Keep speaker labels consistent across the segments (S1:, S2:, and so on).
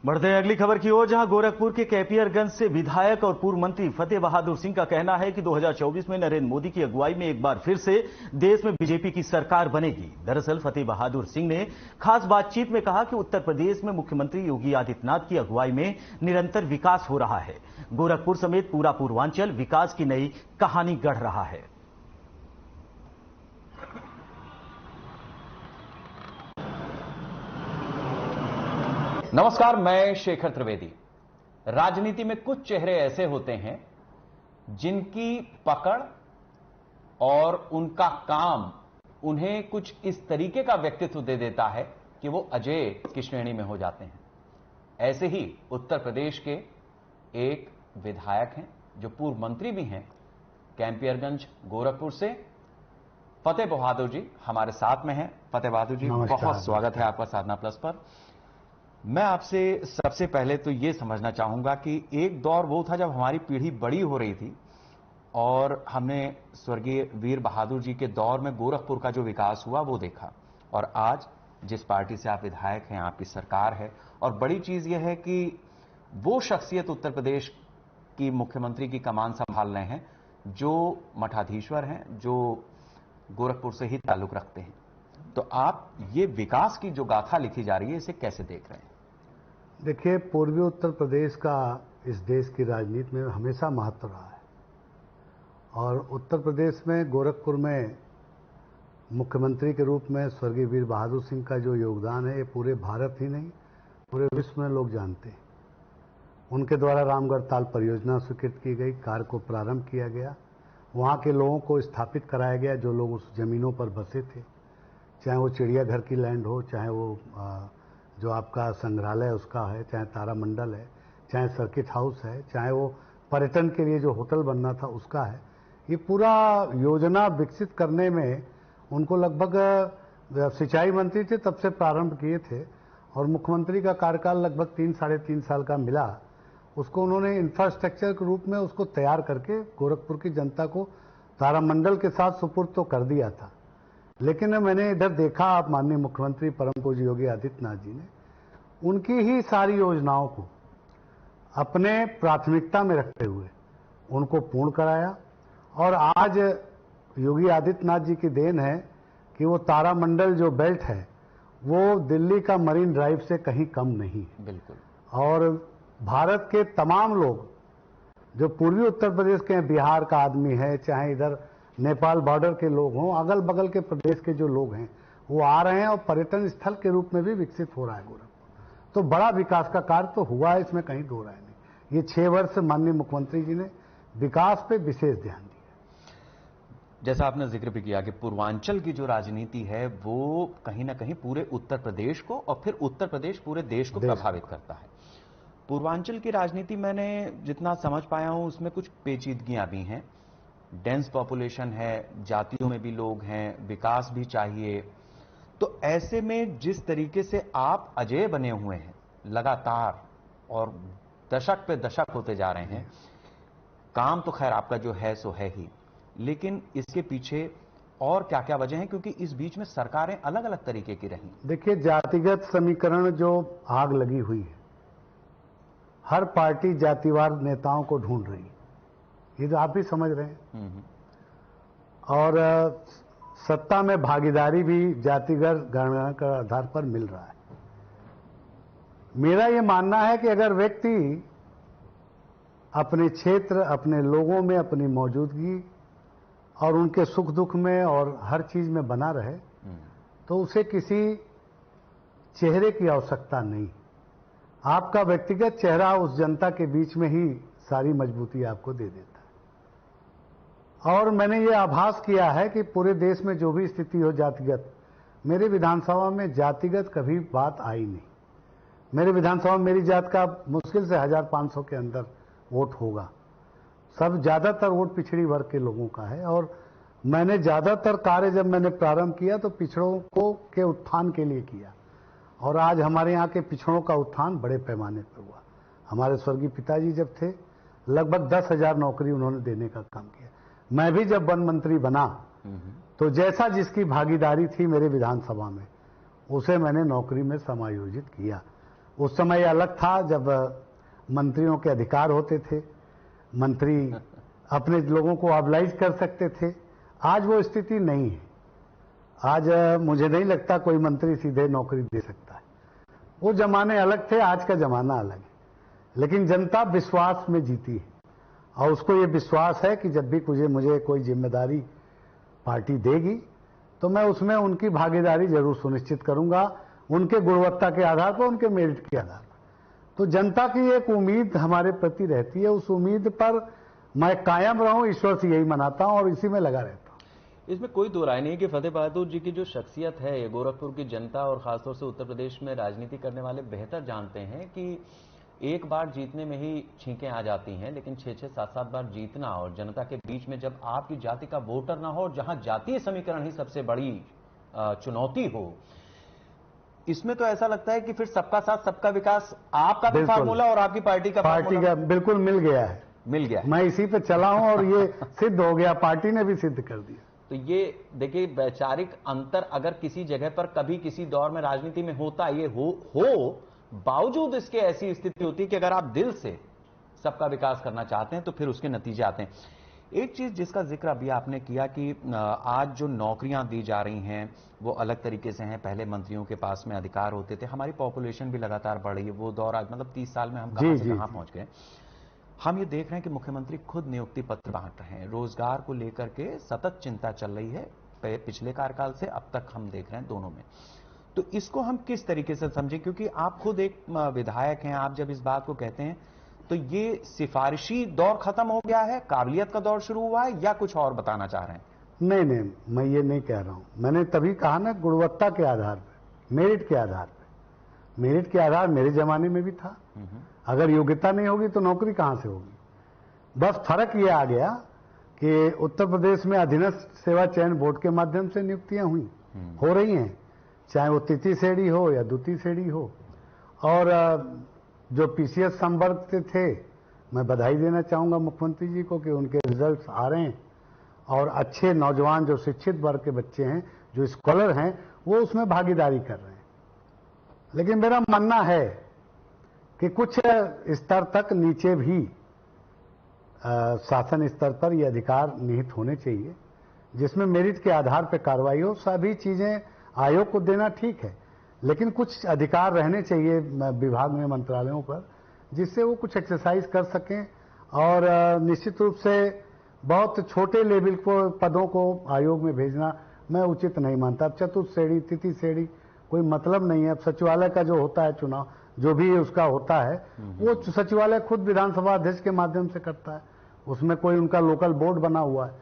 S1: बढ़ते हैं अगली खबर की ओर, जहां गोरखपुर के कैपियरगंज से विधायक और पूर्व मंत्री फतेह बहादुर सिंह का कहना है कि 2024 में नरेंद्र मोदी की अगुवाई में एक बार फिर से देश में बीजेपी की सरकार बनेगी। दरअसल फतेह बहादुर सिंह ने खास बातचीत में कहा कि उत्तर प्रदेश में मुख्यमंत्री योगी आदित्यनाथ की अगुवाई में निरंतर विकास हो रहा है। गोरखपुर समेत पूरा पूर्वांचल विकास की नई कहानी गढ़ रहा है।
S2: नमस्कार, मैं शेखर त्रिवेदी। राजनीति में कुछ चेहरे ऐसे होते हैं जिनकी पकड़ और उनका काम उन्हें कुछ इस तरीके का व्यक्तित्व दे देता है कि वो अजेय की श्रेणी में हो जाते हैं। ऐसे ही उत्तर प्रदेश के एक विधायक हैं जो पूर्व मंत्री भी हैं, कैंपियरगंज गोरखपुर से फतेह बहादुर जी हमारे साथ में हैं। फतेह बहादुर जी, बहुत स्वागत है आपका साधना प्लस पर। मैं आपसे सबसे पहले तो ये समझना चाहूंगा कि एक दौर वो था जब हमारी पीढ़ी बड़ी हो रही थी और हमने स्वर्गीय वीर बहादुर जी के दौर में गोरखपुर का जो विकास हुआ वो देखा, और आज जिस पार्टी से आप विधायक हैं, आपकी सरकार है, और बड़ी चीज यह है कि वो शख्सियत उत्तर प्रदेश की मुख्यमंत्री की कमान संभाल रहे हैं जो मठाधीश्वर हैं, जो गोरखपुर से ही ताल्लुक रखते हैं। तो आप ये विकास की जो गाथा लिखी जा रही है, इसे कैसे देख रहे हैं?
S3: देखिए, पूर्वी उत्तर प्रदेश का इस देश की राजनीति में हमेशा महत्व रहा है, और उत्तर प्रदेश में गोरखपुर में मुख्यमंत्री के रूप में स्वर्गीय वीर बहादुर सिंह का जो योगदान है, ये पूरे भारत ही नहीं पूरे विश्व में लोग जानते हैं। उनके द्वारा रामगढ़ ताल परियोजना स्वीकृत की गई, कार्य को प्रारंभ किया गया, वहाँ के लोगों को स्थापित कराया गया जो लोग उस जमीनों पर बसे थे, चाहे वो चिड़ियाघर की लैंड हो, चाहे वो जो आपका संग्रहालय उसका है, चाहे तारामंडल है, चाहे सर्किट हाउस है, चाहे वो पर्यटन के लिए जो होटल बनना था उसका है। ये पूरा योजना विकसित करने में उनको लगभग सिंचाई मंत्री थे तब से प्रारंभ किए थे, और मुख्यमंत्री का कार्यकाल लगभग 3-3.5 साल का मिला। उसको उन्होंने इंफ्रास्ट्रक्चर के रूप में उसको तैयार करके गोरखपुर की जनता को तारामंडल के साथ सुपुर्द तो कर दिया था। लेकिन मैंने इधर देखा, आप माननीय मुख्यमंत्री परम पूज्य योगी आदित्यनाथ जी ने उनकी ही सारी योजनाओं को अपने प्राथमिकता में रखते हुए उनको पूर्ण कराया, और आज योगी आदित्यनाथ जी की देन है कि वो तारामंडल जो बेल्ट है वो दिल्ली का मरीन ड्राइव से कहीं कम नहीं है।
S2: बिल्कुल।
S3: और भारत के तमाम लोग जो पूर्वी उत्तर प्रदेश के हैं, बिहार का आदमी है, चाहे इधर नेपाल बॉर्डर के लोग हों, अगल बगल के प्रदेश के जो लोग हैं वो आ रहे हैं, और पर्यटन स्थल के रूप में भी विकसित हो रहा है गोरखपुर। तो बड़ा विकास का कार्य तो हुआ है, इसमें कहीं दो राय नहीं। ये 6 वर्ष माननीय मुख्यमंत्री जी ने विकास पे विशेष ध्यान दिया।
S2: जैसा आपने जिक्र भी किया कि पूर्वांचल की जो राजनीति है वो कहीं ना कहीं पूरे उत्तर प्रदेश को और फिर उत्तर प्रदेश पूरे देश को प्रभावित करता है। पूर्वांचल की राजनीति मैंने जितना समझ पाया हूं उसमें कुछ पेचीदगियां भी हैं। डेंस पॉपुलेशन है, जातियों में भी लोग हैं, विकास भी चाहिए। तो ऐसे में जिस तरीके से आप अजेय बने हुए हैं लगातार और दशक पे दशक होते जा रहे हैं, काम तो खैर आपका जो है सो है ही, लेकिन इसके पीछे और क्या क्या वजह है? क्योंकि इस बीच में सरकारें अलग अलग तरीके की रही।
S3: देखिए, जातिगत समीकरण जो आग लगी हुई है, हर पार्टी जातिवार नेताओं को ढूंढ रही है, ये तो आप भी समझ रहे हैं। और सत्ता में भागीदारी भी जातिगत गणना के आधार पर मिल रहा है। मेरा ये मानना है कि अगर व्यक्ति अपने क्षेत्र, अपने लोगों में अपनी मौजूदगी और उनके सुख दुख में और हर चीज में बना रहे, तो उसे किसी चेहरे की आवश्यकता नहीं। आपका व्यक्तिगत चेहरा उस जनता के बीच में ही सारी मजबूती आपको दे देता है। और मैंने ये आभास किया है कि पूरे देश में जो भी स्थिति हो जातिगत, मेरे विधानसभा में जातिगत कभी बात आई नहीं। मेरे विधानसभा में मेरी जात का मुश्किल से 1500 के अंदर वोट होगा। सब ज्यादातर वोट पिछड़ी वर्ग के लोगों का है, और मैंने ज्यादातर कार्य जब मैंने प्रारंभ किया तो पिछड़ों को के उत्थान के लिए किया, और आज हमारे यहाँ के पिछड़ों का उत्थान बड़े पैमाने पर हुआ। हमारे स्वर्गीय पिताजी जब थे, लगभग 10,000 नौकरी उन्होंने देने का काम किया। मैं भी जब वन मंत्री बना तो जैसा जिसकी भागीदारी थी मेरे विधानसभा में, उसे मैंने नौकरी में समायोजित किया। उस समय अलग था जब मंत्रियों के अधिकार होते थे, मंत्री अपने लोगों को ऑबलाइज कर सकते थे। आज वो स्थिति नहीं है। आज मुझे नहीं लगता कोई मंत्री सीधे नौकरी दे सकता है। वो जमाने अलग थे, आज का जमाना अलग है। लेकिन जनता विश्वास में जीती है और उसको ये विश्वास है कि जब भी मुझे कोई जिम्मेदारी पार्टी देगी तो मैं उसमें उनकी भागीदारी जरूर सुनिश्चित करूंगा, उनके गुणवत्ता के आधार पर, उनके मेरिट के आधार पर। तो जनता की एक उम्मीद हमारे प्रति रहती है, उस उम्मीद पर मैं कायम रहूं, ईश्वर से यही मनाता हूं और इसी में लगा रहता हूं।
S2: इसमें कोई दो राय नहीं है कि फतेह बहादुर जी की जो शख्सियत है, ये गोरखपुर की जनता और खासतौर से उत्तर प्रदेश में राजनीति करने वाले बेहतर जानते हैं कि एक बार जीतने में ही छींकें आ जाती हैं, लेकिन 6-6, 7-7 बार जीतना और जनता के बीच में जब आपकी जाति का वोटर ना हो और जहां जातीय समीकरण ही सबसे बड़ी चुनौती हो, इसमें तो ऐसा लगता है कि फिर सबका साथ सबका विकास आपका भी फार्मूला और आपकी पार्टी का
S3: बिल्कुल मिल गया है। मैं इसी पे चला हूं और ये सिद्ध हो गया, पार्टी ने भी सिद्ध कर दिया।
S2: तो ये देखिए, वैचारिक अंतर अगर किसी जगह पर कभी किसी दौर में राजनीति में होता, ये हो बावजूद इसके ऐसी स्थिति होती है कि अगर आप दिल से सबका विकास करना चाहते हैं तो फिर उसके नतीजे आते हैं। एक चीज जिसका जिक्र अभी आपने किया कि आज जो नौकरियां दी जा रही हैं वो अलग तरीके से हैं। पहले मंत्रियों के पास में अधिकार होते थे, हमारी पॉपुलेशन भी लगातार बढ़ रही है। वो दौर आज मतलब 30 साल में हम कहां से कहां पहुंच गए। हम ये देख रहे हैं कि मुख्यमंत्री खुद नियुक्ति पत्र बांट रहे हैं, रोजगार को लेकर के सतत चिंता चल रही है पिछले कार्यकाल से अब तक हम देख रहे हैं दोनों में। तो इसको हम किस तरीके से समझें, क्योंकि आप खुद एक विधायक हैं, आप जब इस बात को कहते हैं तो ये सिफारिशी दौर खत्म हो गया है, काबिलियत का दौर शुरू हुआ है, या कुछ और बताना चाह रहे हैं?
S3: नहीं, मैं ये नहीं कह रहा हूं। मैंने तभी कहा ना, गुणवत्ता के आधार पर, मेरिट के आधार पर। मेरिट के आधार मेरे जमाने में भी था। अगर योग्यता नहीं होगी तो नौकरी कहां से होगी। बस फर्क ये आ गया कि उत्तर प्रदेश में अधीनस्थ सेवा चयन बोर्ड के माध्यम से नियुक्तियां हुई, हो रही हैं, चाहे वो तृतीय श्रेणी हो या द्वितीय श्रेणी हो। और जो पीसीएस संवर्ग से थे, मैं बधाई देना चाहूंगा मुख्यमंत्री जी को कि उनके रिजल्ट्स आ रहे हैं और अच्छे नौजवान जो शिक्षित वर्ग के बच्चे हैं, जो स्कॉलर हैं, वो उसमें भागीदारी कर रहे हैं। लेकिन मेरा मानना है कि कुछ स्तर तक नीचे भी शासन स्तर पर ये अधिकार निहित होने चाहिए, जिसमें मेरिट के आधार पर कार्रवाई हो। सभी चीजें आयोग को देना ठीक है, लेकिन कुछ अधिकार रहने चाहिए विभाग में, मंत्रालयों पर, जिससे वो कुछ एक्सरसाइज कर सकें। और निश्चित रूप से बहुत छोटे लेवल को पदों को आयोग में भेजना मैं उचित नहीं मानता। अब चतुर्थ श्रेणी, तृतीय श्रेणी, कोई मतलब नहीं है। अब सचिवालय का जो होता है चुनाव, जो भी उसका होता है, वो सचिवालय खुद विधानसभा अध्यक्ष के माध्यम से करता है, उसमें कोई उनका लोकल बोर्ड बना हुआ है।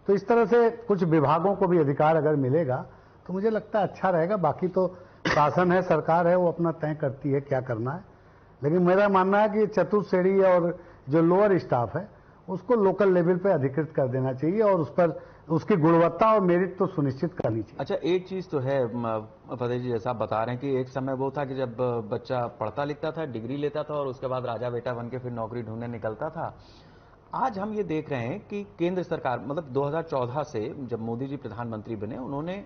S3: तो इस तरह से कुछ विभागों को भी अधिकार अगर मिलेगा तो मुझे लगता है अच्छा रहेगा। बाकी तो शासन है, सरकार है, वो अपना तय करती है क्या करना है। लेकिन मेरा मानना है कि चतुर्थ श्रेणी और जो लोअर स्टाफ है उसको लोकल लेवल पे अधिकृत कर देना चाहिए और उस पर उसकी गुणवत्ता और मेरिट तो सुनिश्चित करनी चाहिए।
S2: अच्छा, एक चीज तो है फतेह जी, जैसा आप बता रहे हैं कि एक समय वो था कि जब बच्चा पढ़ता लिखता था, डिग्री लेता था और उसके बाद राजा बेटा बन के फिर नौकरी ढूंढने निकलता था। आज हम ये देख रहे हैं कि केंद्र सरकार, मतलब 2014 से जब मोदी जी प्रधानमंत्री बने, उन्होंने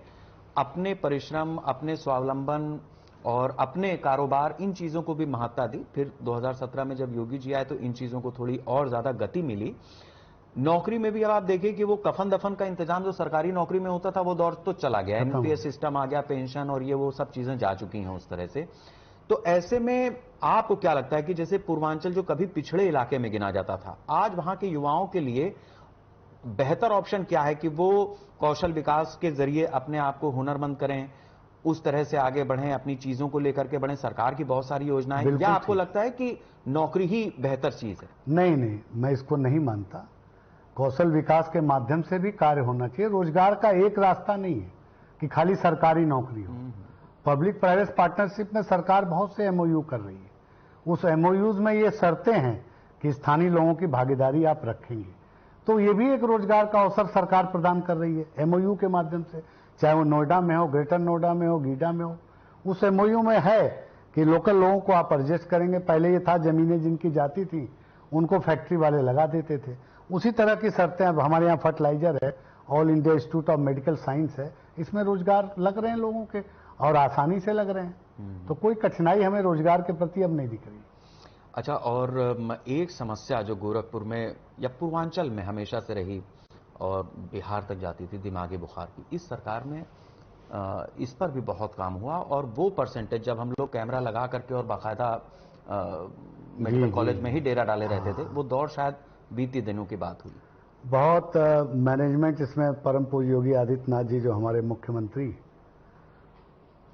S2: अपने परिश्रम, अपने स्वावलंबन और अपने कारोबार, इन चीजों को भी महत्ता दी। फिर 2017 में जब योगी जी आए तो इन चीजों को थोड़ी और ज्यादा गति मिली। नौकरी में भी अब आप देखिए कि वो कफन दफन का इंतजाम जो सरकारी नौकरी में होता था वो दौर तो चला गया, एनपीएस सिस्टम आ गया, पेंशन और ये वो सब चीजें जा चुकी हैं उस तरह से। तो ऐसे में आपको क्या लगता है कि जैसे पूर्वांचल जो कभी पिछड़े इलाके में गिना जाता था, आज वहां के युवाओं के लिए बेहतर ऑप्शन क्या है कि वो कौशल विकास के जरिए अपने आप को हुनरमंद करें, उस तरह से आगे बढ़ें, अपनी चीजों को लेकर के बढ़ें? सरकार की बहुत सारी योजनाएं, या आपको लगता है कि नौकरी ही बेहतर चीज है?
S3: नहीं, मैं इसको नहीं मानता। कौशल विकास के माध्यम से भी कार्य होना चाहिए। रोजगार का एक रास्ता नहीं है कि खाली सरकारी नौकरी हो। पब्लिक प्राइवेट पार्टनरशिप में सरकार बहुत से एमओयू कर रही है। उस एमओयूज में ये शर्तें हैं कि स्थानीय लोगों की भागीदारी आप रखेंगे, तो ये भी एक रोजगार का अवसर सरकार प्रदान कर रही है एमओयू के माध्यम से। चाहे वो नोएडा में हो, ग्रेटर नोएडा में हो, गीडा में हो, उस एमओयू में है कि लोकल लोगों को आप एडजस्ट करेंगे। पहले ये था जमीनें जिनकी जाती थी उनको फैक्ट्री वाले लगा देते थे। उसी तरह की शर्तें अब हमारे यहाँ फर्टिलाइजर है, all India institute of medical science है, इसमें रोजगार लग रहे हैं लोगों के और आसानी से लग रहे हैं। तो कोई कठिनाई हमें रोजगार के प्रति अब नहीं दिख रही।
S2: अच्छा, और एक समस्या जो गोरखपुर में या पूर्वांचल में हमेशा से रही और बिहार तक जाती थी, दिमागी बुखार की, इस सरकार में इस पर भी बहुत काम हुआ। और वो परसेंटेज जब हम लोग कैमरा लगा करके और बाकायदा मेडिकल कॉलेज में ही डेरा डाले रहते थे, वो दौर शायद बीते दिनों की बात हुई।
S3: बहुत मैनेजमेंट इसमें परम पूज्य योगी आदित्यनाथ जी जो हमारे मुख्यमंत्री,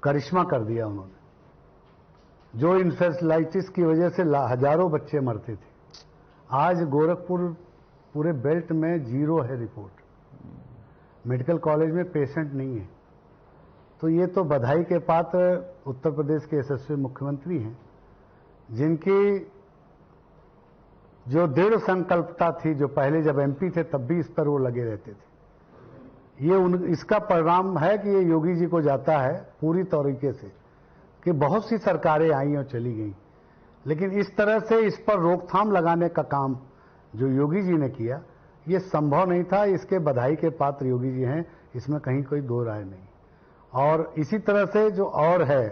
S3: करिश्मा कर दिया उन्होंने। जो इंसेफ्लाइटिस की वजह से हजारों बच्चे मरते थे, आज गोरखपुर पूरे बेल्ट में जीरो है रिपोर्ट। मेडिकल कॉलेज में पेशेंट नहीं है। तो ये तो बधाई के पात्र उत्तर प्रदेश के यशस्वी मुख्यमंत्री हैं, जिनकी जो दृढ़ संकल्पता थी, जो पहले जब एमपी थे तब भी इस पर वो लगे रहते थे। ये इसका परिणाम है कि ये योगी जी को जाता है पूरी तरीके से कि बहुत सी सरकारें आई और चली गई, लेकिन इस तरह से इस पर रोकथाम लगाने का काम जो योगी जी ने किया, ये संभव नहीं था। इसके बधाई के पात्र योगी जी हैं, इसमें कहीं कोई दो राय नहीं। और इसी तरह से जो और है,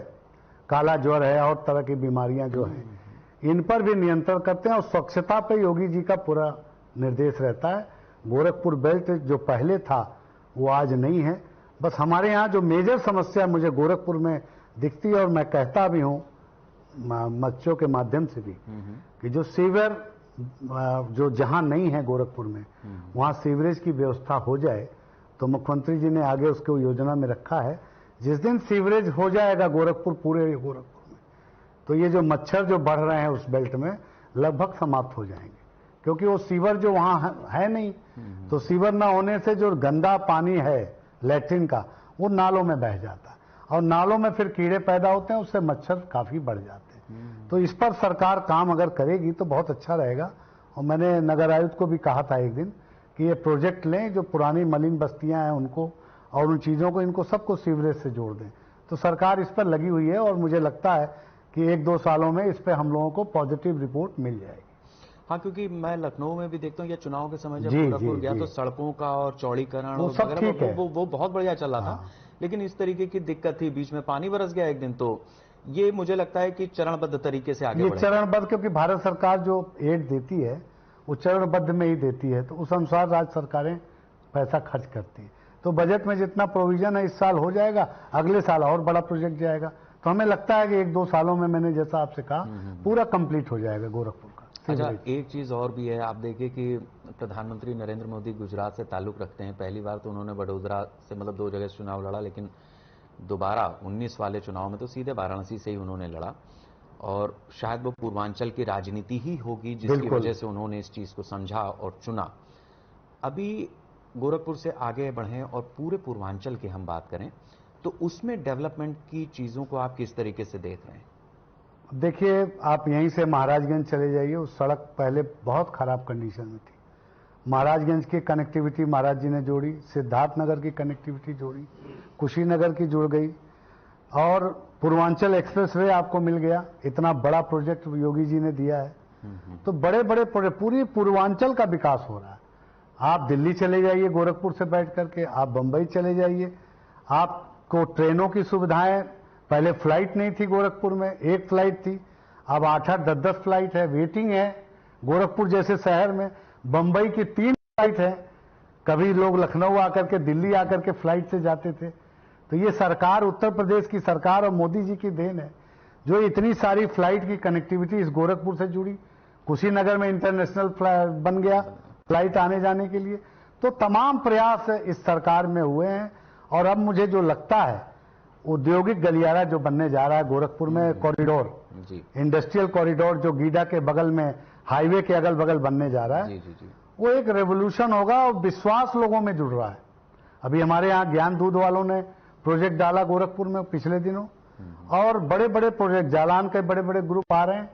S3: काला ज्वर है और तरह की बीमारियां जो हैं, इन पर भी नियंत्रण करते हैं। और स्वच्छता पे योगी जी का पूरा निर्देश रहता है। गोरखपुर बेल्ट जो पहले था वो आज नहीं है। बस हमारे यहाँ जो मेजर समस्या मुझे गोरखपुर में दिखती है, और मैं कहता भी हूँ बच्चों के माध्यम से भी, कि जो सीवर जो जहां नहीं है गोरखपुर में, वहां सीवरेज की व्यवस्था हो जाए। तो मुख्यमंत्री जी ने आगे उसको योजना में रखा है। जिस दिन सीवरेज हो जाएगा गोरखपुर, पूरे गोरखपुर में, तो ये जो मच्छर जो बढ़ रहे हैं उस बेल्ट में लगभग समाप्त हो जाएंगे, क्योंकि वो सीवर जो वहां है नहीं। तो सीवर ना होने से जो गंदा पानी है लैट्रिन का, वो नालों में बह जाता है, और नालों में फिर कीड़े पैदा होते हैं, उससे मच्छर काफी बढ़ जाते हैं। तो इस पर सरकार काम अगर करेगी तो बहुत अच्छा रहेगा। और मैंने नगर आयुक्त को भी कहा था एक दिन कि ये प्रोजेक्ट लें, जो पुरानी मलिन बस्तियां हैं उनको और उन चीजों को, इनको सबको सीवरेज से जोड़ दें। तो सरकार इस पर लगी हुई है, और मुझे लगता है कि 1-2 सालों में इस पर हम लोगों को पॉजिटिव रिपोर्ट मिल जाएगी।
S2: हाँ, क्योंकि मैं लखनऊ में भी देखता हूँ, या चुनाव के समय जब
S3: जी,
S2: गोरखपुर
S3: जी,
S2: गया
S3: जी।
S2: तो सड़कों का और चौड़ीकरण
S3: वो सब ठीक है।
S2: वो बहुत बढ़िया चल रहा था। लेकिन इस तरीके की दिक्कत थी, बीच में पानी बरस गया एक दिन। तो ये मुझे लगता है कि चरणबद्ध तरीके से आगे बढ़े।
S3: चरणबद्ध, क्योंकि भारत सरकार जो एड देती है वो चरणबद्ध में ही देती है, तो उस अनुसार राज्य सरकारें पैसा खर्च करती है। तो बजट में जितना प्रोविजन है इस साल हो जाएगा, अगले साल और बड़ा प्रोजेक्ट जाएगा। तो हमें लगता है कि 1-2 सालों में, मैंने जैसा आपसे कहा, पूरा कंप्लीट हो जाएगा गोरखपुर का।
S2: अच्छा, एक चीज और भी है, आप देखिए कि प्रधानमंत्री नरेंद्र मोदी गुजरात से ताल्लुक रखते हैं। पहली बार तो उन्होंने वडोदरा से, मतलब 2 जगह से चुनाव लड़ा, लेकिन दोबारा 19 वाले चुनाव में तो सीधे वाराणसी से ही उन्होंने लड़ा। और शायद वो पूर्वांचल की राजनीति ही होगी जिसकी वजह से उन्होंने इस चीज को समझा और चुना। अभी गोरखपुर से आगे बढ़ें और पूरे पूर्वांचल की हम बात करें, तो उसमें डेवलपमेंट की चीजों को आप किस तरीके से देख रहे हैं?
S3: देखिए, आप यहीं से महाराजगंज चले जाइए, उस सड़क पहले बहुत खराब कंडीशन में थी। महाराजगंज की कनेक्टिविटी महाराज जी ने जोड़ी, सिद्धार्थनगर की कनेक्टिविटी जोड़ी, कुशीनगर की जुड़ गई, और पूर्वांचल एक्सप्रेसवे आपको मिल गया। इतना बड़ा प्रोजेक्ट योगी जी ने दिया है। तो बड़े बड़े पूरी पूर्वांचल का विकास हो रहा है। आप दिल्ली चले जाइए गोरखपुर से बैठ करके, आप बंबई चले जाइए, आपको ट्रेनों की सुविधाएं, पहले फ्लाइट नहीं थी गोरखपुर में, एक फ्लाइट थी, अब 8-8, 10-10 फ्लाइट है। वेटिंग है गोरखपुर जैसे शहर में, बंबई की 3 फ्लाइट है। कभी लोग लखनऊ आकर के, दिल्ली आकर के फ्लाइट से जाते थे। तो ये सरकार, उत्तर प्रदेश की सरकार और मोदी जी की देन है, जो इतनी सारी फ्लाइट की कनेक्टिविटी इस गोरखपुर से जुड़ी। कुशीनगर में इंटरनेशनल बन गया फ्लाइट आने जाने के लिए। तो तमाम प्रयास इस सरकार में हुए हैं। और अब मुझे जो लगता है, औद्योगिक गलियारा जो बनने जा रहा है गोरखपुर में, कॉरिडोर, इंडस्ट्रियल कॉरिडोर जो गीडा के बगल में, हाईवे के अगल बगल बनने जा रहा है, वो एक रेवोल्यूशन होगा और विश्वास लोगों में जुड़ रहा है। अभी हमारे यहाँ ज्ञान दूध वालों ने प्रोजेक्ट डाला गोरखपुर में पिछले दिनों, और बड़े बड़े प्रोजेक्ट, जालान के बड़े बड़े ग्रुप आ रहे हैं।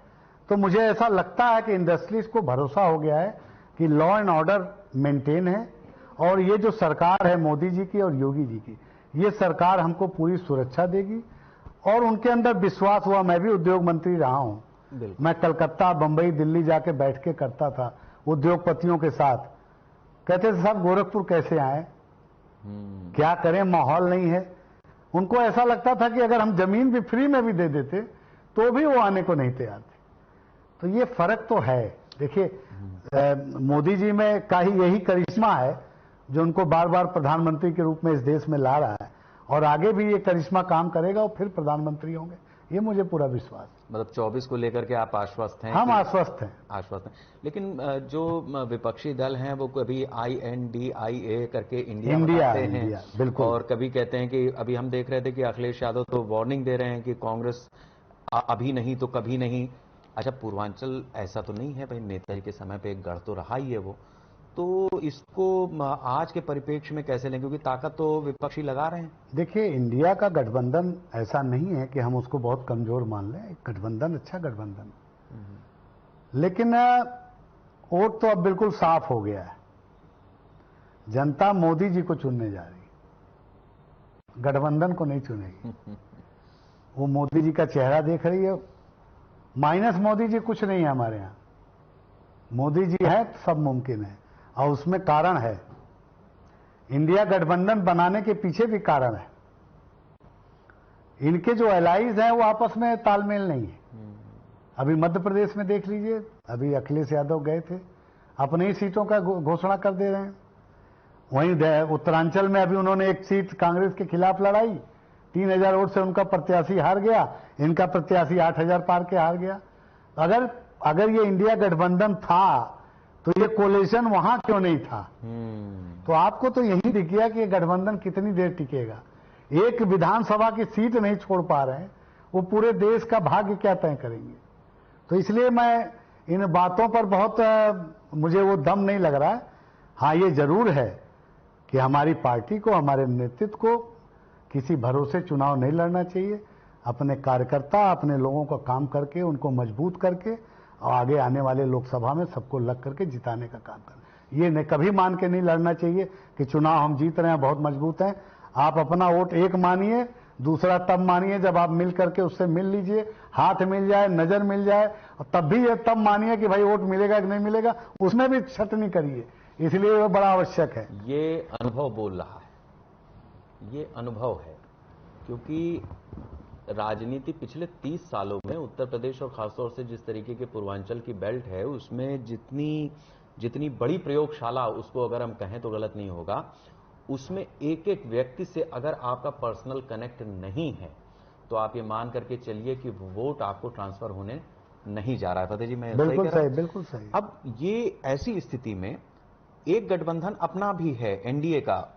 S3: तो मुझे ऐसा लगता है कि इंडस्ट्रीज को भरोसा हो गया है कि लॉ एंड ऑर्डर मेंटेन है, और ये जो सरकार है मोदी जी की और योगी जी की, ये सरकार हमको पूरी सुरक्षा देगी। और उनके अंदर विश्वास हुआ। मैं भी उद्योग मंत्री रहा हूं। मैं कलकत्ता, बंबई, दिल्ली जाके बैठ के करता था उद्योगपतियों के साथ। कहते थे साहब गोरखपुर कैसे आए, क्या करें, माहौल नहीं है। उनको ऐसा लगता था कि अगर हम जमीन भी फ्री में भी दे देते तो भी वो आने को नहीं तैयार थे। तो ये फर्क तो है। देखिए मोदी जी में का ही यही करिश्मा है जो उनको बार बार प्रधानमंत्री के रूप में इस देश में ला रहा है, और आगे भी ये करिश्मा काम करेगा और फिर प्रधानमंत्री होंगे, ये मुझे पूरा विश्वास।
S2: मतलब 24 को लेकर के आप आश्वस्त हैं?
S3: हम आश्वस्त हैं।
S2: आश्वस्त हैं। लेकिन जो विपक्षी दल हैं वो कभी INDIA करके इंडिया बताते हैं,
S3: बिल्कुल,
S2: और कभी कहते हैं कि अभी हम देख रहे थे कि अखिलेश यादव तो वार्निंग दे रहे हैं कि कांग्रेस अभी नहीं तो कभी नहीं। अच्छा, पूर्वांचल ऐसा तो नहीं है भाई, नेताजी के समय पे एक गढ़ तो रहा ही है वो, तो इसको आज के परिप्रेक्ष्य में कैसे लें, क्योंकि ताकत तो विपक्षी लगा रहे हैं।
S3: देखिए इंडिया का गठबंधन ऐसा नहीं है कि हम उसको बहुत कमजोर मान लें। गठबंधन अच्छा गठबंधन, लेकिन वोट तो अब बिल्कुल साफ हो गया है। जनता मोदी जी को चुनने जा रही, गठबंधन को नहीं चुनेगी। वो मोदी जी का चेहरा देख रही है। माइनस मोदी जी कुछ नहीं है हमारे यहां। मोदी जी है तो सब मुमकिन है, और उसमें कारण है। इंडिया गठबंधन बनाने के पीछे भी कारण है। इनके जो एलाइज हैं वो आपस में तालमेल नहीं है। अभी मध्य प्रदेश में देख लीजिए, अभी अखिलेश यादव गए थे, अपनी ही सीटों का घोषणा कर दे रहे हैं। वहीं उत्तरांचल में अभी उन्होंने एक सीट कांग्रेस के खिलाफ लड़ाई, 3000 वोट से उनका प्रत्याशी हार गया, इनका प्रत्याशी 8000 पार के हार गया। अगर ये इंडिया गठबंधन था तो ये कोलिशन वहां क्यों नहीं था? तो आपको तो यही दिख गया कि ये गठबंधन कितनी देर टिकेगा। एक विधानसभा की सीट नहीं छोड़ पा रहे हैं, वो पूरे देश का भाग्य क्या तय करेंगे? तो इसलिए मैं इन बातों पर बहुत मुझे वो दम नहीं लग रहा है। हाँ, ये जरूर है कि हमारी पार्टी को, हमारे नेतृत्व को किसी भरोसे चुनाव नहीं लड़ना चाहिए। अपने कार्यकर्ता, अपने लोगों का काम करके, उनको मजबूत करके, और आगे आने वाले लोकसभा में सबको लग करके जिताने का काम करें। ये नहीं, कभी मान के नहीं लड़ना चाहिए कि चुनाव हम जीत रहे हैं, बहुत मजबूत हैं। आप अपना वोट एक मानिए, दूसरा तब मानिए जब आप मिल करके उससे मिल लीजिए, हाथ मिल जाए, नजर मिल जाए, और तब भी ये तब मानिए कि भाई वोट मिलेगा कि नहीं मिलेगा, उसमें भी छट नहीं करिए। इसलिए वो बड़ा आवश्यक है।
S2: ये अनुभव बोल रहा है, ये अनुभव है, क्योंकि राजनीति पिछले 30 सालों में उत्तर प्रदेश और खासतौर से जिस तरीके के पूर्वांचल की बेल्ट है, उसमें जितनी बड़ी प्रयोगशाला उसको अगर हम कहें तो गलत नहीं होगा, उसमें एक एक व्यक्ति से अगर आपका पर्सनल कनेक्ट नहीं है तो आप ये मान करके चलिए कि वोट आपको ट्रांसफर होने नहीं जा रहा है। फतेह जी, मैं
S3: बिल्कुल सही, बिल्कुल सही।
S2: अब ये ऐसी स्थिति में एक गठबंधन अपना भी है एनडीए का,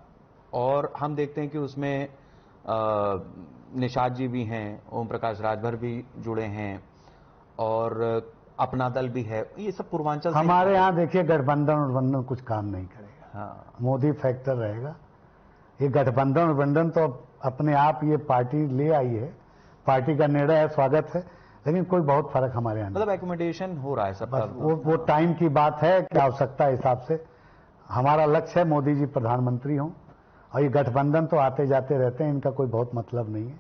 S2: और हम देखते हैं कि उसमें निषाद जी भी हैं, ओम प्रकाश राजभर भी जुड़े हैं, और अपना दल भी है। ये सब पूर्वांचल
S3: हमारे यहाँ देखिए गठबंधन कुछ काम नहीं करेगा।
S2: हाँ।
S3: मोदी फैक्टर रहेगा। ये गठबंधन तो अपने आप ये पार्टी ले आई है, पार्टी का निर्णय है, स्वागत है, लेकिन कोई बहुत फर्क हमारे यहाँ
S2: मतलब एकोमोडेशन हो रहा है सबका।
S3: वो टाइम की बात है कि आवश्यकता हिसाब से। हमारा लक्ष्य है मोदी जी प्रधानमंत्री हों, और ये गठबंधन तो आते जाते रहते हैं, इनका कोई बहुत मतलब नहीं है।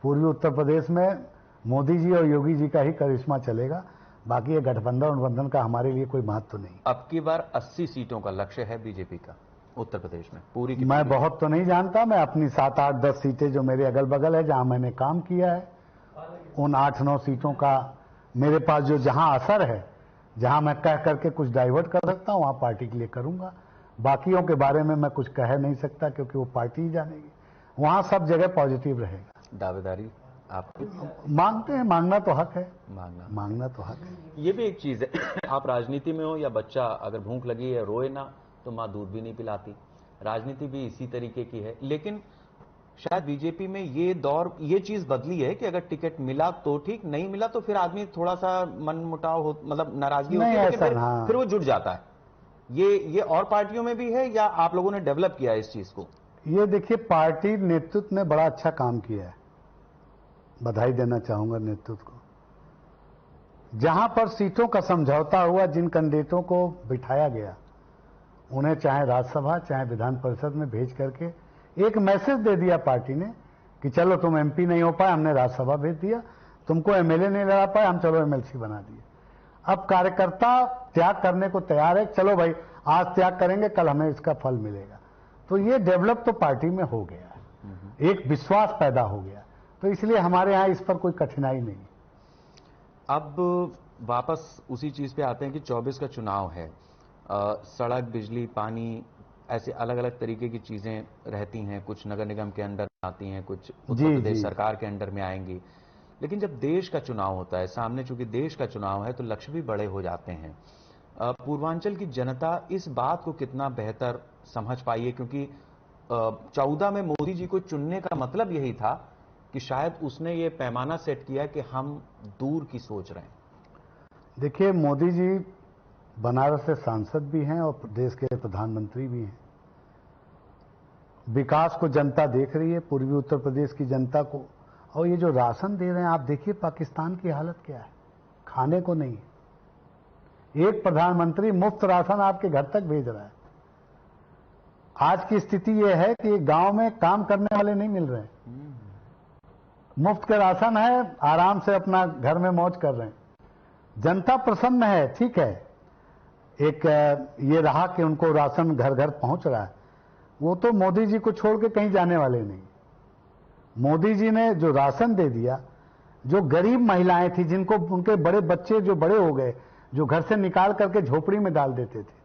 S3: पूर्वी उत्तर प्रदेश में मोदी जी और योगी जी का ही करिश्मा चलेगा, बाकी ये गठबंधन का हमारे लिए कोई महत्व नहीं।
S2: अब की बार 80 सीटों का लक्ष्य है बीजेपी का उत्तर प्रदेश में, पूरी की
S3: मैं बहुत तो नहीं जानता, मैं अपनी 7, 8, 10 सीटें जो मेरे अगल बगल है, जहां मैंने काम किया है, उन 8, 9 सीटों का मेरे पास जो जहां असर है, जहां मैं कह करके कुछ डाइवर्ट कर सकता हूं, वहां पार्टी के लिए करूंगा। बाकियों के बारे में मैं कुछ कह नहीं सकता, क्योंकि वो पार्टी ही जानेगी। वहां सब जगह पॉजिटिव रहेगा।
S2: दावेदारी आपकी
S3: मांगते हैं, मांगना तो हक है,
S2: मांगना
S3: तो हक है।
S2: ये भी एक चीज है। आप राजनीति में हो, या बच्चा अगर भूख लगी है रोए ना तो मां दूध भी नहीं पिलाती, राजनीति भी इसी तरीके की है। लेकिन शायद बीजेपी में ये दौर, ये चीज बदली है कि अगर टिकट मिला तो ठीक, नहीं मिला तो फिर आदमी थोड़ा सा मनमुटाव हो, मतलब नाराजगी होती है, लेकिन फिर वो जुट जाता है। ये और पार्टियों में भी है, या आप लोगों ने डेवलप किया है इस चीज को?
S3: ये देखिए, पार्टी नेतृत्व ने बड़ा अच्छा काम किया है, बधाई देना चाहूंगा नेतृत्व को। जहां पर सीटों का समझौता हुआ, जिन कैंडिडेटों को बिठाया गया, उन्हें चाहे राज्यसभा चाहे विधान परिषद में भेज करके एक मैसेज दे दिया पार्टी ने कि चलो तुम एमपी नहीं हो पाए, हमने राज्यसभा भेज दिया, तुमको एमएलए नहीं लड़ा पाए, हम चलो एमएलसी बना दिए। अब कार्यकर्ता त्याग करने को तैयार है, चलो भाई आज त्याग करेंगे, कल हमें इसका फल मिलेगा। तो ये डेवलप तो पार्टी में हो गया है, एक विश्वास पैदा हो गया। तो इसलिए हमारे यहाँ इस पर कोई कठिनाई नहीं।
S2: अब वापस उसी चीज पे आते हैं कि 24 का चुनाव है। सड़क, बिजली, पानी, ऐसे अलग अलग तरीके की चीजें रहती हैं। कुछ नगर निगम के अंडर आती हैं, कुछ उत्तर प्रदेश सरकार के अंडर में आएंगी। लेकिन जब देश का चुनाव होता है, सामने चूंकि देश का चुनाव है, तो लक्ष्य भी बड़े हो जाते हैं। पूर्वांचल की जनता इस बात को कितना बेहतर समझ पाई है? क्योंकि 14 में मोदी जी को चुनने का मतलब यही था कि शायद उसने ये पैमाना सेट किया कि हम दूर की सोच रहे हैं।
S3: देखिए, मोदी जी बनारस से सांसद भी हैं और देश के प्रधानमंत्री भी हैं। विकास को जनता देख रही है, पूर्वी उत्तर प्रदेश की जनता को। और ये जो राशन दे रहे हैं, आप देखिए पाकिस्तान की हालत क्या है, खाने को नहीं। एक प्रधानमंत्री मुफ्त राशन आपके घर तक भेज रहा है। आज की स्थिति यह है कि गांव में काम करने वाले नहीं मिल रहे हैं, मुफ्त का राशन है, आराम से अपना घर में मौज कर रहे हैं। जनता प्रसन्न है, ठीक है। एक ये रहा कि उनको राशन घर घर पहुंच रहा है। वो तो मोदी जी को छोड़ के कहीं जाने वाले नहीं। मोदी जी ने जो राशन दे दिया, जो गरीब महिलाएं थी, जिनको उनके बड़े बच्चे जो बड़े हो गए, जो घर से निकाल करके झोपड़ी में डाल देते थे,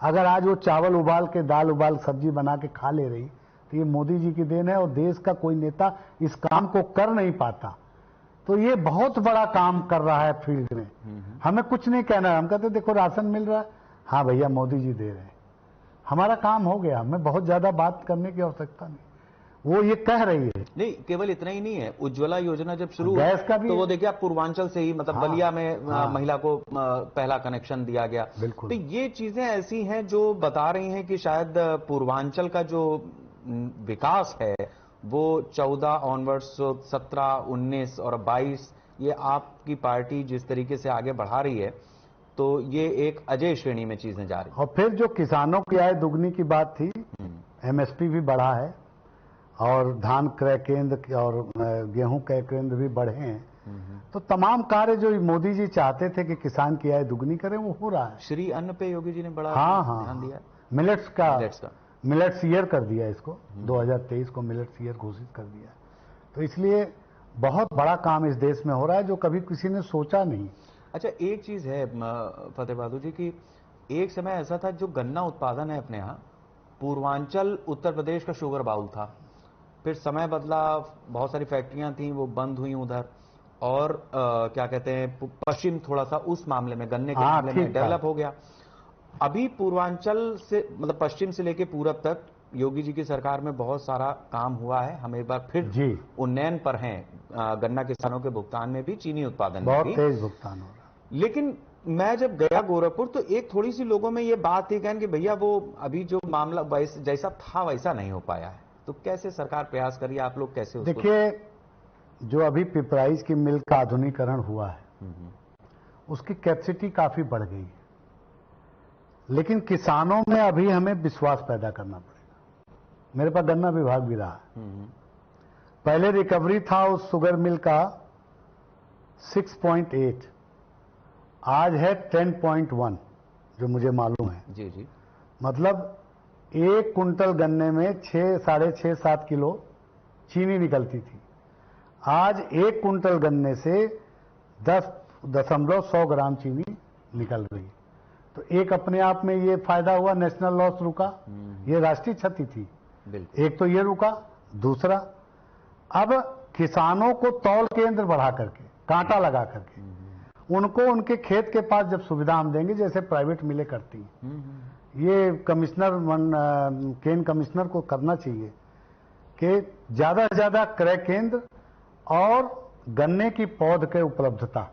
S3: अगर आज वो चावल उबाल के, दाल उबाल, सब्जी बना के खा ले रही, तो ये मोदी जी की देन है। और देश का कोई नेता इस काम को कर नहीं पाता। तो ये बहुत बड़ा काम कर रहा है फील्ड में। हमें कुछ नहीं कहना है, हम कहते देखो राशन मिल रहा है, हाँ भैया मोदी जी दे रहे हैं, हमारा काम हो गया। हमें बहुत ज्यादा बात करने की आवश्यकता नहीं। वो ये कह रही है।
S2: नहीं, केवल इतना ही नहीं है। उज्ज्वला योजना जब शुरू
S3: गैस का भी
S2: तो वो देखिए आप पूर्वांचल से ही, मतलब बलिया में महिला को पहला कनेक्शन दिया गया।
S3: बिल्कुल।
S2: तो ये चीजें ऐसी हैं जो बता रही हैं कि शायद पूर्वांचल का जो विकास है वो 14 ऑनवर्ड्स, 17, 19 और 22, ये आपकी पार्टी जिस तरीके से आगे बढ़ा रही है, तो ये एक अजय श्रेणी में चीजें जा रही।
S3: और फिर जो किसानों की आय दुगनी की बात थी, एमएसपी भी बढ़ा है और धान क्रय केंद्र और गेहूं क्रय केंद्र भी बढ़े हैं। तो तमाम कार्य जो मोदी जी चाहते थे कि किसान की आय दुगनी करें, वो हो रहा है।
S2: श्री अन्न पे योगी जी ने बड़ा ध्यान दिया।
S3: मिलेट्स ईयर कर दिया इसको, 2023 को मिलेट्स ईयर घोषित कर दिया। तो इसलिए बहुत बड़ा काम इस देश में हो रहा है जो कभी किसी ने सोचा नहीं।
S2: अच्छा, एक चीज है फतेह बहादुर जी की, एक समय ऐसा था जो गन्ना उत्पादन है अपने यहाँ, पूर्वांचल उत्तर प्रदेश का शुगर बाउल था। फिर समय बदला, बहुत सारी फैक्ट्रियां थी वो बंद हुई उधर, और क्या कहते हैं, पश्चिम थोड़ा सा उस मामले में, गन्ने के मामले में डेवलप हो गया। अभी पूर्वांचल से, मतलब पश्चिम से लेके पूरब तक योगी जी की सरकार में बहुत सारा काम हुआ है। हम एक बार फिर उन्नयन पर हैं। गन्ना किसानों के भुगतान में भी, चीनी उत्पादन में भी
S3: बहुत तेज भुगतान हो रहा है।
S2: लेकिन मैं जब गया गोरखपुर तो एक थोड़ी सी लोगों में ये बात थी कि भैया वो अभी जो मामला जैसा था वैसा नहीं हो पाया है। तो कैसे सरकार प्रयास करिए, आप लोग कैसे उसको?
S3: देखिए, जो अभी पिपराइज की मिल का आधुनिकीकरण हुआ है, उसकी कैपेसिटी काफी बढ़ गई है। लेकिन किसानों में अभी हमें विश्वास पैदा करना पड़ेगा। मेरे पास गन्ना विभाग भी रहा है। पहले रिकवरी था उस शुगर मिल का 6.8, आज है 10.1, जो मुझे मालूम है।
S2: जी जी।
S3: मतलब 1 कुंटल गन्ने में 6, 6.5, 7 किलो चीनी निकलती थी। आज 1 कुंटल गन्ने से 10.1 ग्राम चीनी निकल रही। तो एक अपने आप में ये फायदा हुआ, नेशनल लॉस रुका, ये राष्ट्रीय क्षति थी। एक तो ये रुका। दूसरा, अब किसानों को तौल केंद्र बढ़ा करके, कांटा लगा करके, उनको उनके खेत के पास जब सुविधा हम देंगे, जैसे प्राइवेट मिलें करती हैं, ये केन कमिश्नर को करना चाहिए कि ज्यादा से ज्यादा क्रय केंद्र और गन्ने की पौध के उपलब्धता।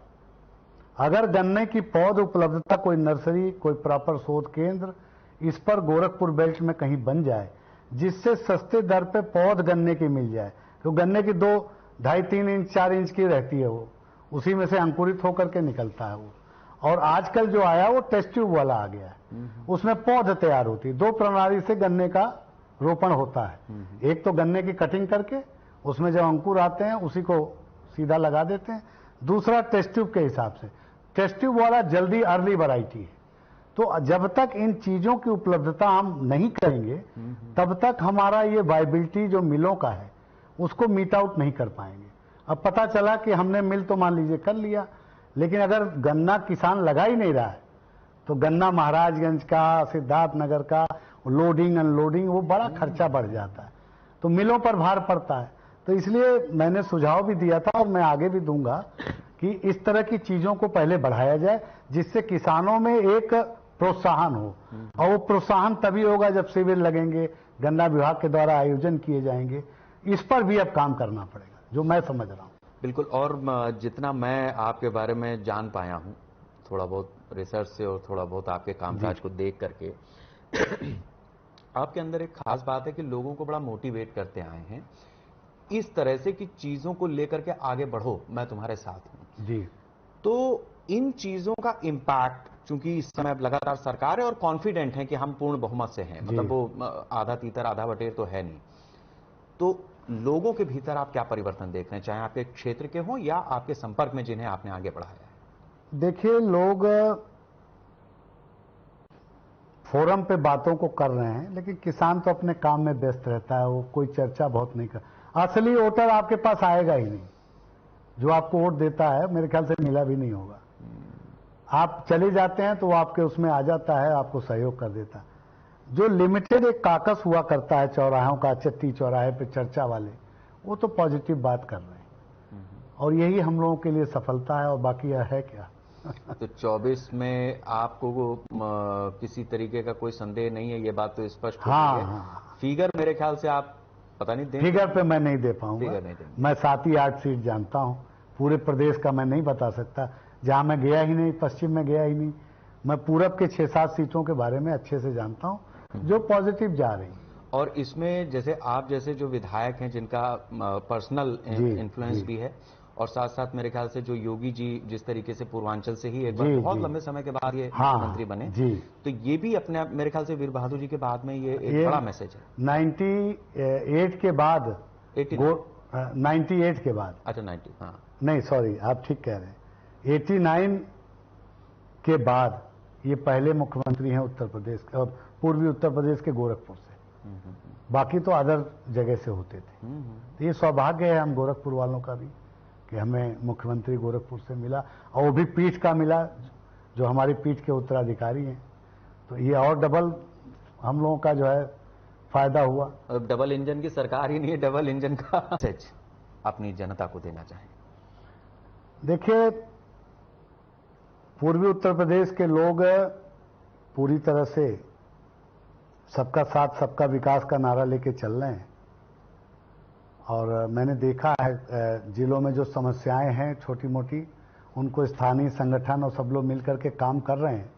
S3: अगर गन्ने की पौध उपलब्धता, कोई नर्सरी, कोई प्रॉपर शोध केंद्र इस पर गोरखपुर बेल्ट में कहीं बन जाए, जिससे सस्ते दर पे पौध गन्ने की मिल जाए। तो गन्ने की 2, 2.5, 3 इंच, 4 इंच की रहती है, वो उसी में से अंकुरित होकर के निकलता है वो। और आजकल जो आया वो टेस्ट ट्यूब वाला आ गया है, उसमें पौध तैयार होती है। 2 प्रणाली से गन्ने का रोपण होता है। एक तो गन्ने की कटिंग करके उसमें जब अंकुर आते हैं उसी को सीधा लगा देते हैं। दूसरा टेस्ट ट्यूब के हिसाब से। टेस्ट ट्यूब वाला जल्दी अर्ली वैरायटी है। तो जब तक इन चीजों की उपलब्धता हम नहीं करेंगे, तब तक हमारा ये वायबिलिटी जो मिलों का है उसको मीट आउट नहीं कर पाएंगे। अब पता चला कि हमने मिल तो मान लीजिए कर लिया, लेकिन अगर गन्ना किसान लगा ही नहीं रहा है तो गन्ना महाराजगंज का, सिद्धार्थनगर का लोडिंग अनलोडिंग वो बड़ा खर्चा बढ़ जाता है, तो मिलों पर भार पड़ता है। तो इसलिए मैंने सुझाव भी दिया था और मैं आगे भी दूंगा कि इस तरह की चीजों को पहले बढ़ाया जाए, जिससे किसानों में एक प्रोत्साहन हो। और वो प्रोत्साहन तभी होगा जब शिविर लगेंगे, गन्ना विभाग के द्वारा आयोजन किए जाएंगे। इस पर भी अब काम करना पड़ेगा, जो मैं समझ रहा हूं।
S2: बिल्कुल। और जितना मैं आपके बारे में जान पाया हूं, थोड़ा बहुत रिसर्च से और थोड़ा बहुत आपके कामकाज को देख करके, आपके अंदर एक खास बात है कि लोगों को बड़ा मोटिवेट करते आए हैं इस तरह से कि चीजों को लेकर के आगे बढ़ो, मैं तुम्हारे साथ हूं
S3: जी।
S2: तो इन चीजों का इंपैक्ट, चूंकि इस समय लगातार सरकार है और कॉन्फिडेंट है कि हम पूर्ण बहुमत से हैं, मतलब वो आधा तीतर आधा बटेर तो है नहीं, तो लोगों के भीतर आप क्या परिवर्तन देख रहे हैं, चाहे आपके क्षेत्र के हों या आपके संपर्क में जिन्हें आपने आगे बढ़ाया है?
S3: देखिए, लोग फोरम पे बातों को कर रहे हैं, लेकिन किसान तो अपने काम में व्यस्त रहता है, वो कोई चर्चा बहुत नहीं कर। असली वोटर आपके पास आएगा ही नहीं, जो आपको वोट देता है मेरे ख्याल से मिला भी नहीं होगा। आप चले जाते हैं तो वो आपके उसमें आ जाता है, आपको सहयोग कर देता है। जो लिमिटेड एक काकस हुआ करता है चौराहों का, चट्टी चौराहे पे चर्चा वाले, वो तो पॉजिटिव बात कर रहे हैं और यही हम लोगों के लिए सफलता है, और बाकी यह है क्या।
S2: तो 24 में आपको किसी तरीके का कोई संदेह नहीं है, ये बात तो स्पष्ट हो गई है।
S3: हाँ।
S2: फिगर मेरे ख्याल से आप पता नहीं देंगे।
S3: फिगर पे मैं नहीं दे पाऊंगा,
S2: फिगर नहीं देंगे।
S3: मैं 7 ही 8 सीट जानता हूं, पूरे प्रदेश का मैं नहीं बता सकता, जहां मैं गया ही नहीं, पश्चिम में गया ही नहीं। मैं पूरब के 6-7 सीटों के बारे में अच्छे से जानता हूं जो पॉजिटिव जा रही।
S2: और इसमें जैसे आप जैसे जो विधायक हैं जिनका पर्सनल इन्फ्लुएंस भी है, और साथ साथ मेरे ख्याल से जो योगी जी जिस तरीके से पूर्वांचल से ही एक बार बहुत लंबे समय के बाद ये मुख्यमंत्री बने, तो ये भी अपने मेरे ख्याल से वीर बहादुर जी के बाद में ये एक बड़ा मैसेज है।
S3: 98 के बाद, 98 के बाद,
S2: अच्छा 90, हाँ
S3: नहीं सॉरी आप ठीक कह रहे हैं, 89 के बाद ये पहले मुख्यमंत्री हैं उत्तर प्रदेश के, और पूर्वी उत्तर प्रदेश के गोरखपुर से। बाकी तो अदर जगह से होते थे। तो ये सौभाग्य है हम गोरखपुर वालों का भी कि हमें मुख्यमंत्री गोरखपुर से मिला, और वो भी पीठ का मिला जो हमारी पीठ के उत्तराधिकारी हैं। तो ये और डबल हम लोगों का जो है फायदा हुआ।
S2: अब डबल इंजन की सरकार ही नहीं है, डबल इंजन का मैसेज अपनी जनता को देना चाहें।
S3: देखिए, पूर्वी उत्तर प्रदेश के लोग पूरी तरह से सबका साथ सबका विकास का नारा लेके चल रहे हैं, और मैंने देखा है जिलों में जो समस्याएं हैं छोटी मोटी, उनको स्थानीय संगठन और सब लोग मिलकर के काम कर रहे हैं।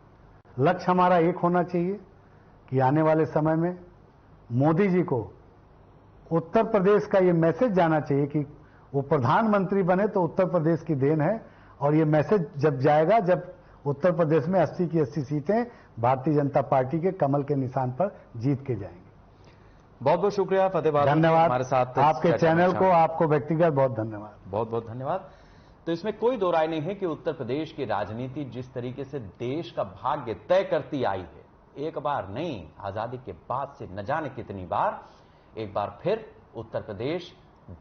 S3: लक्ष्य हमारा एक होना चाहिए कि आने वाले समय में मोदी जी को उत्तर प्रदेश का ये मैसेज जाना चाहिए कि वो प्रधानमंत्री बने तो उत्तर प्रदेश की देन है, और ये मैसेज जब जाएगा जब उत्तर प्रदेश में 80 की 80 सीटें भारतीय जनता पार्टी के कमल के निशान पर जीत के जाएंगे।
S2: बहुत बहुत शुक्रिया फतेह बहादुर,
S3: धन्यवाद
S2: हमारे साथ
S3: आपके चैनल को, आपको व्यक्तिगत बहुत धन्यवाद।
S2: बहुत बहुत धन्यवाद। तो इसमें कोई दो राय नहीं है कि उत्तर प्रदेश की राजनीति जिस तरीके से देश का भाग्य तय करती आई है, एक बार नहीं, आजादी के बाद से न जाने कितनी बार, एक बार फिर उत्तर प्रदेश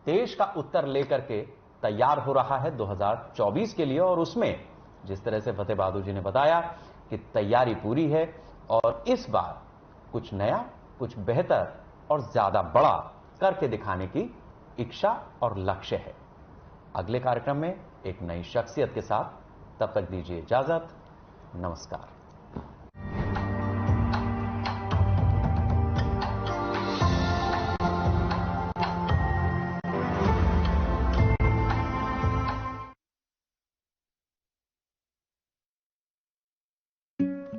S2: देश का उत्तर लेकर के तैयार हो रहा है 2024 के लिए। और उसमें जिस तरह से फतेह बहादुर जी ने बताया कि तैयारी पूरी है, और इस बार कुछ नया, कुछ बेहतर और ज्यादा बड़ा करके दिखाने की इच्छा और लक्ष्य है। अगले कार्यक्रम में एक नई शख्सियत के साथ, तब तक दीजिए इजाजत, नमस्कार।